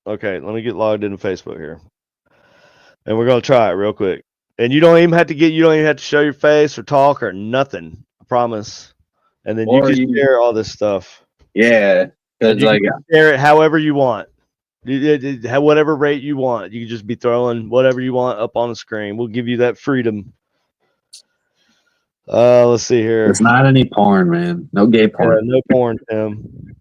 okay, let me get logged into Facebook here. And we're gonna try it real quick. And you don't even have to show your face or talk or nothing. I promise. And then you or can you, share all this stuff. yeah, And because you like can share it however you want. Have whatever rate you want. You can just be throwing whatever you want up on the screen. We'll give you that freedom. Let's see here. it's not any porn, man. No gay Yeah, porn. no porn, Tim.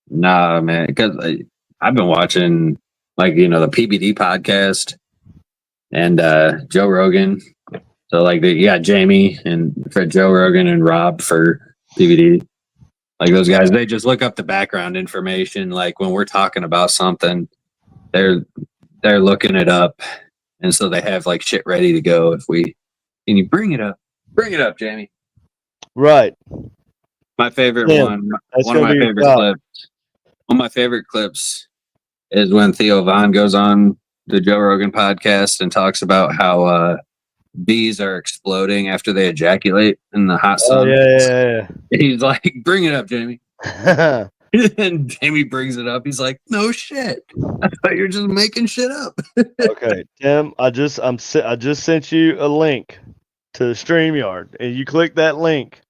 Nah, man, because I've been watching like the PBD podcast and Joe Rogan. So like you got Jamie and for Joe Rogan and Rob for PBD. Like those guys, they just look up the background information. Like when we're talking about something, they're looking it up, and so they have like shit ready to go. Can you bring it up, Jamie? Right. My favorite Yeah, one, that's one of gonna my be your favorite job. clips. One of my favorite clips is when Theo Vaughn goes on the Joe Rogan podcast and talks about how bees are exploding after they ejaculate in the hot Oh sun. yeah. He's like, "Bring it up, Jamie." Yeah. And Jamie brings it up. He's like, "No shit. I thought you're just making shit up." Okay, Tim, I just sent you a link to the StreamYard, and you click that link,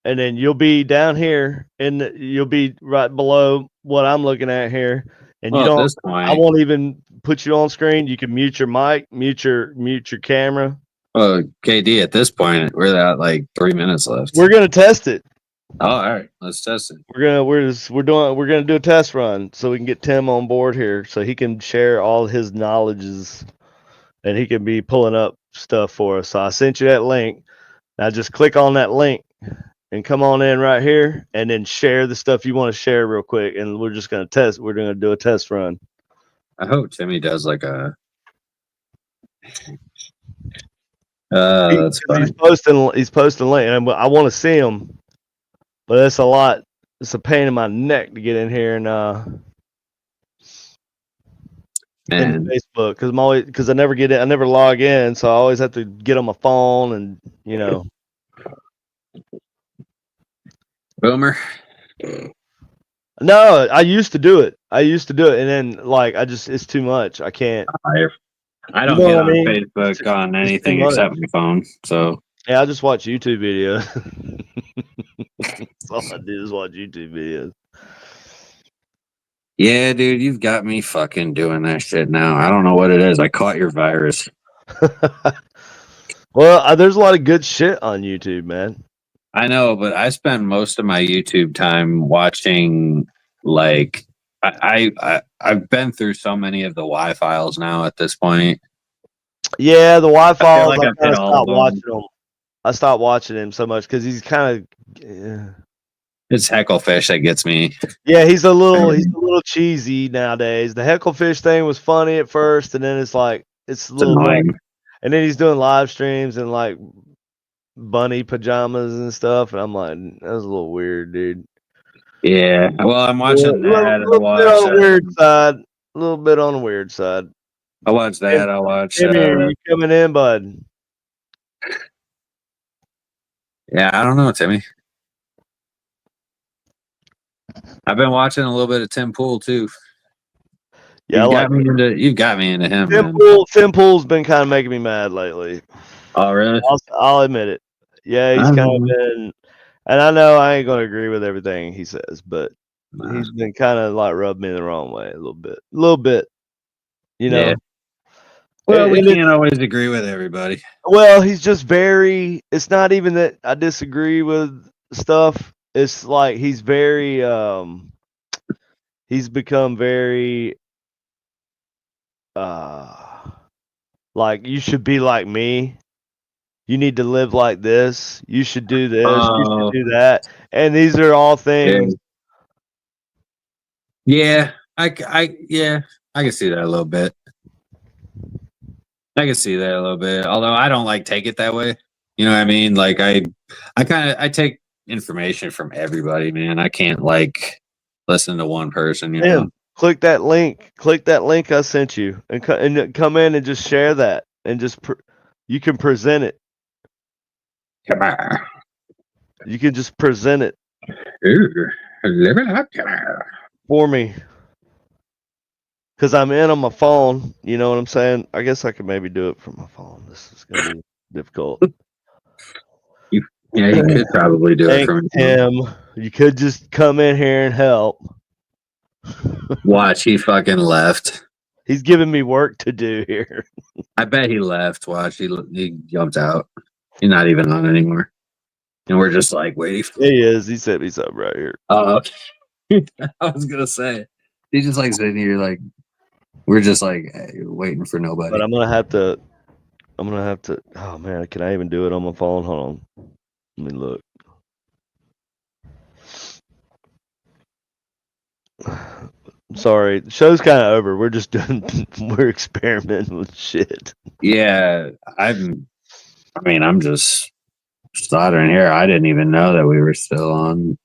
and then you'll be down here, and you'll be right below what I'm looking at here. And you Well, at don't, this I point, won't even put you on screen. You can mute your mic, mute your camera. well, KD, at this point, we're at like 3 minutes left. We're gonna test it. Oh, all right, let's test it. We're gonna do a test run so we can get Tim on board here, so he can share all his knowledges, and he can be pulling up stuff for us. So I sent you that link. Now just click on that link and come on in right here, and then share the stuff you want to share real quick, and we're just gonna test. We're gonna do a test run. I hope Timmy does like a. That's funny. He's posting link, and I want to see him, but it's a lot. It's a pain in my neck to get in here and in Man, Facebook because I never get in. I never log in, so I always have to get on my phone and Boomer. No, I used to do it. And then like it's too much. I can't. I You don't know get what I on mean? Facebook on It's too anything much. except my phone. So Yeah, I just watch YouTube videos. That's all I do is watch YouTube videos. yeah, dude, you've got me fucking doing that shit now. I don't know what it is. I caught your virus. Well, there's a lot of good shit on YouTube, man. I know, but I spend most of my YouTube time watching like I've been through so many of the Y files now at this point. Yeah, the I Wi-Fi. feel like I've hit I all of stopped them. watching them. I stopped watching him so much because he's kind of. It's Hecklefish that gets me. Yeah, he's a little cheesy nowadays. The Hecklefish thing was funny at first, and then it's like it's a It's little annoying. much. And then he's doing live streams in like bunny pajamas and stuff, and I'm like, that was a little weird, dude. Yeah. Well, I'm watching that. I Little watch. bit on the weird side. A little bit on the weird side. I watch that. I watch. Timmy, are you coming in, bud? Yeah, I don't know, Timmy. I've been watching a little bit of Tim Pool too. Yeah, You've got me into him, man. Tim Pool's been kind of making me mad lately. Oh, really? I'll admit it. Yeah, he's kind of been, and I know I ain't gonna agree with everything he says, but he's been kind of like rubbed me the wrong way a little bit. You know. Yeah. Well, we can't always agree with everybody. Well, he's just very. It's not even that I disagree with stuff. It's like he's very. He's become very like you should be like me. You need to live like this. You should do this. You should do that. And these are all things. Yeah, I can see that a little bit. I can see that a little bit. Although I don't like take it that way. You know what I mean? Like I take information from everybody, man. I can't like listen to one person, you know. Click that link. Click that link I sent you, and come in and just share that, and just you can present it. Come on. You can just present it Ooh, live it up. for me. Because I'm in on my phone. You know what I'm saying? I guess I could maybe do it from my phone. This is going to be difficult. Yeah, you could probably do it from him. You could just come in here and help. Watch, he fucking left. He's giving me work to do here. I bet he left. Watch, he jumped out. He's not even on anymore. And we're just like waiting for He is. He sent me something right here. Oh, okay. I was gonna say he's just like sitting here, like we're just like waiting for nobody. But I'm gonna have to. Oh man, can I even do it on my phone? Hold on. Let me look. I'm sorry, the show's kind of over. We're just we're experimenting with shit. Yeah, I'm just soldering here. I didn't even know that we were still on.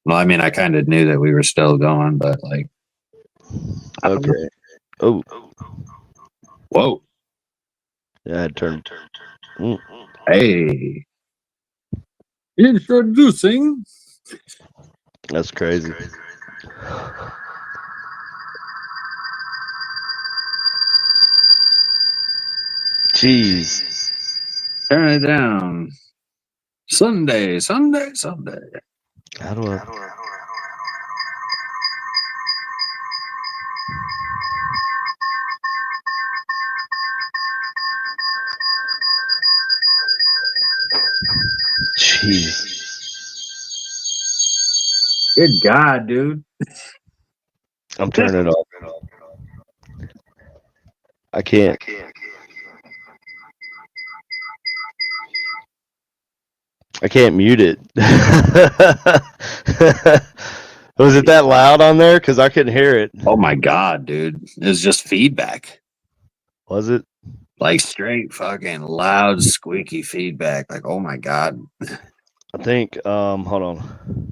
Well, I mean, I kind of knew that we were still going, but like, okay. Oh, whoa. Yeah, I had turned. Hey, introducing. That's crazy. Jeez. Turn it down. Sunday. How do I? Jeez. Good God, dude. I'm turning it off. I can't. I can't mute it. Was it that loud on there? Because I couldn't hear it. Oh my God, dude. It's just feedback. Was it? Like straight fucking loud, squeaky feedback. Like, oh my God. I think, hold on.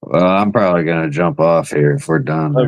Well, I'm probably going to jump off here if we're done.